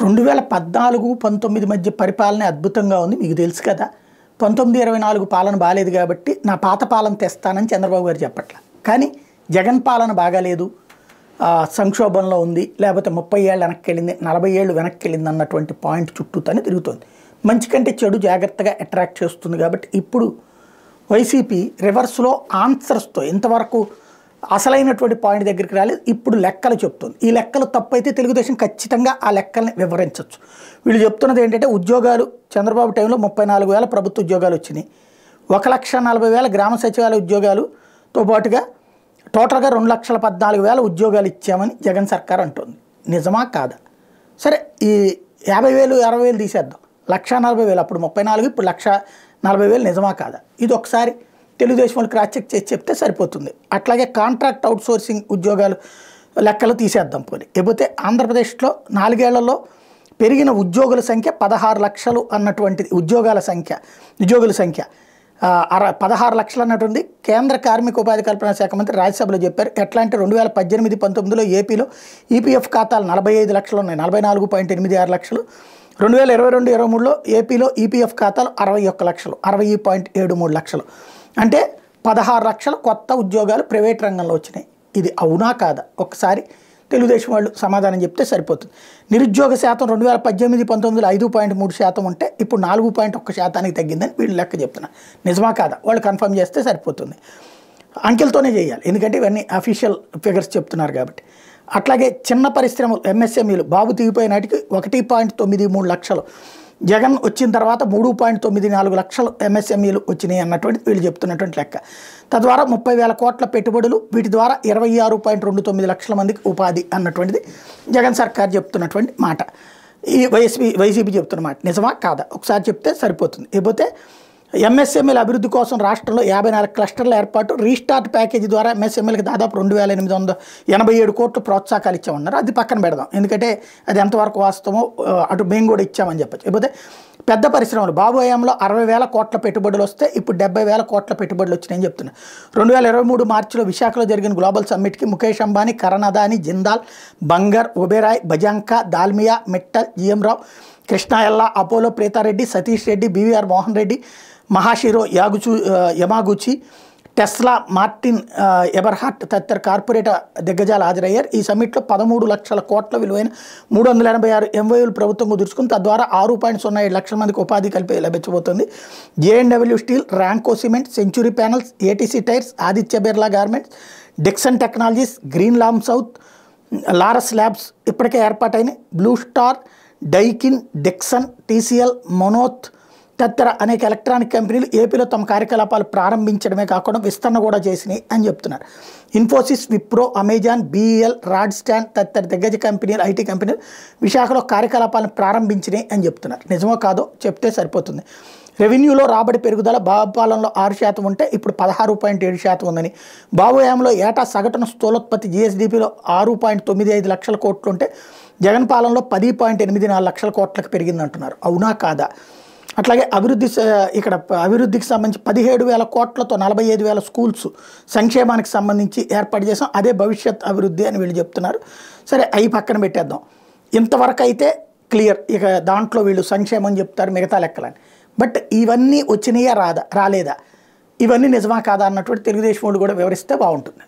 2014, 19 మధ్య పరిపాలన అద్భుతంగా ఉంది. మీకు తెలుసు కదా. 19, 24 పాలన బాలేదు కాబట్టి నా పాత పాలన తెస్తానని చంద్రబాబు గారు చెప్పట్ల. కానీ జగన్ పాలన బాగాలేదు, సంక్షోభంలో ఉంది, లేకపోతే 30 ఏళ్ళు వెనక్కి వెళ్ళింది, 40 ఏళ్ళు వెనక్కి వెళ్ళింది అన్నటువంటి పాయింట్ చుట్టూతోనే తిరుగుతుంది. మంచి కంటే చెడు జాగ్రత్తగా అట్రాక్ట్ చేస్తుంది కాబట్టి ఇప్పుడు వైసీపీ రివర్స్లో ఆన్సర్స్తో ఇంతవరకు అసలైనటువంటి పాయింట్ దగ్గరికి రాలేదు. ఇప్పుడు లెక్కలు చెప్తుంది. ఈ లెక్కలు తప్పైతే తెలుగుదేశం ఖచ్చితంగా ఆ లెక్కల్ని వివరించవచ్చు. వీళ్ళు చెప్తున్నది ఏంటంటే ఉద్యోగాలు చంద్రబాబు టైంలో 34,000 ప్రభుత్వ ఉద్యోగాలు వచ్చినాయి, 1,40,000 గ్రామ సచివాలయ ఉద్యోగాలతో పాటుగా టోటల్గా 2,14,000 ఉద్యోగాలు ఇచ్చామని జగన్ సర్కార్ అంటుంది. నిజమా కాదా? సరే, ఈ 50,000, 60,000 తీసేద్దాం. 1,40,000 అప్పుడు 34, ఇప్పుడు 1,40,000 నిజమా కాదా? ఇది ఒకసారి తెలుగుదేశం వాళ్ళు క్రాస్ చెక్ చేసి చెప్తే సరిపోతుంది. అట్లాగే కాంట్రాక్ట్ అవుట్సోర్సింగ్ ఉద్యోగాలు లెక్కలు తీసేద్దాం పోనీ. లేకపోతే ఆంధ్రప్రదేశ్లో 4 ఏళ్లలో పెరిగిన ఉద్యోగుల సంఖ్య 16 లక్షలు అన్నటువంటిది ఉద్యోగుల సంఖ్య 16 లక్షలు అన్నటువంటి కేంద్ర కార్మిక ఉపాధి కల్పన శాఖ మంత్రి రాజ్యసభలో చెప్పారు. ఎట్లా అంటే 2018, 19లో ఏపీలో ఈపీఎఫ్ ఖాతాలు 45 లక్షలు ఉన్నాయి, 44.86 లక్షలు. 2022, 23లో ఏపీలో ఈపీఎఫ్ ఖాతాలు 61 లక్షలు, 60.73 లక్షలు. అంటే 16 లక్షల కొత్త ఉద్యోగాలు ప్రైవేట్ రంగంలో వచ్చినాయి. ఇది అవునా కాదా? ఒకసారి తెలుగుదేశం వాళ్ళు సమాధానం చెప్తే సరిపోతుంది. నిరుద్యోగ శాతం 2018, 19లో 5.3% ఉంటే ఇప్పుడు 4.1% తగ్గిందని వీళ్ళు లెక్క చెప్తున్నారు. నిజమా కాదా? వాళ్ళు కన్ఫర్మ్ చేస్తే సరిపోతుంది. అంకెలతోనే చేయాలి, ఎందుకంటే ఇవన్నీ అఫీషియల్ ఫిగర్స్ చెప్తున్నారు కాబట్టి. అట్లాగే చిన్న పరిశ్రమలు ఎంఎస్ఎంఈలు బాబు దిగిపోయిన నాటికి 1.93 లక్షలు, జగన్ వచ్చిన తర్వాత 3.94 లక్షలు ఎంఎస్ఎంఈలు వచ్చినాయి అన్నటువంటి వీళ్ళు చెప్తున్నటువంటి లెక్క. తద్వారా 30,000 కోట్ల పెట్టుబడులు, వీటి ద్వారా 26.29 లక్షల మందికి ఉపాధి అన్నటువంటిది జగన్ సర్కార్ చెప్తున్నటువంటి మాట. ఈ వైసీపీ చెప్తున్న మాట నిజమా కాదా? ఒకసారి చెప్తే సరిపోతుంది. లేకపోతే ఎంఎస్ఎంఈల అభివృద్ధి కోసం రాష్ట్రంలో 54 క్లస్టర్ల ఏర్పాటు, రీస్టార్ట్ ప్యాకేజీ ద్వారా ఎంఎస్ఎంఈలకు దాదాపు 2,887 కోట్లు ప్రోత్సాహకాలు ఇచ్చామన్నారు. అది పక్కన పెడదాం, ఎందుకంటే అది ఎంతవరకు వాస్తవమో అటు మేము కూడా ఇచ్చామని చెప్పచ్చు. లేకపోతే పెద్ద పరిశ్రమలు బాబు హయాంలో 60,000 కోట్ల పెట్టుబడులు వస్తే ఇప్పుడు 70,000 కోట్ల పెట్టుబడులు వచ్చినాయని చెప్తున్నారు. 2023 మార్చిలో విశాఖలో జరిగిన గ్లోబల్ సమ్మిట్కి Mukesh Ambani, Karan Adani, Jindal, Bangur, Oberoi, Bajanka, Dalmia, Mittal, GM Rao, Krishna Ella, Apollo, Preetha Reddy, Satish Reddy, BVR Mohan Reddy, Masahiro Yamaguchi, Tesla, Martin Eberhard తదితర కార్పొరేట్ దిగ్గజాలు హాజరయ్యారు. ఈ సమ్మిట్లో 13 లక్షల కోట్ల విలువైన 386 ఎంఓయూలు ప్రభుత్వం కుదుర్చుకుని తద్వారా 6.07 లక్షల మందికి ఉపాధి లభించబోతుంది. JSW steel, Ramco cement, Century panels, ATC tyres, Aditya Birla garments, Dixon technologies, Greenlam south, Laurus labs ఇప్పటికే ఏర్పాటైన బ్లూ స్టార్, డైకిన్, డిక్సన్, టీసీఎల్, మొనోత్ తదితర అనేక ఎలక్ట్రానిక్ కంపెనీలు ఏపీలో తమ కార్యకలాపాలు ప్రారంభించడమే కాకుండా విస్తరణ కూడా చేసినాయి అని చెప్తున్నారు. ఇన్ఫోసిస్, విప్రో, అమెజాన్, బీఈఎల్, రాడ్స్టాన్ తదితర దిగ్గజ కంపెనీలు, ఐటీ కంపెనీలు విశాఖలో కార్యకలాపాలను ప్రారంభించినాయి అని చెప్తున్నారు. నిజమో కాదో చెప్తే సరిపోతుంది. రెవెన్యూలో రాబడి పెరుగుదల బాబు పాలనలో 6% ఉంటే ఇప్పుడు 16.7% ఉందని, బాబు హయాంలో ఏటా సగటున స్థూలోత్పత్తి జీఎస్డీపీలో 6.95 లక్షల కోట్లు ఉంటే జగన్ పాలనలో 10.84 లక్షల కోట్లకు పెరిగిందంటున్నారు. అవునా కాదా? అట్లాగే అభివృద్ధికి సంబంధించి 17,000 కోట్లతో 45,000 స్కూల్స్ సంక్షేమానికి సంబంధించి ఏర్పాటు చేసాం, అదే భవిష్యత్ అభివృద్ధి అని వీళ్ళు చెప్తున్నారు. సరే, అవి పక్కన పెట్టేద్దాం. ఇంతవరకు అయితే క్లియర్. ఇక దాంట్లో వీళ్ళు సంక్షేమం చెప్తారు, మిగతా లెక్కలని. బట్ ఇవన్నీ వచ్చినాయా రాలేదా, ఇవన్నీ నిజమా కాదా అన్నటువంటి తెలుగుదేశం వాళ్ళు కూడా వివరిస్తే బాగుంటుంది.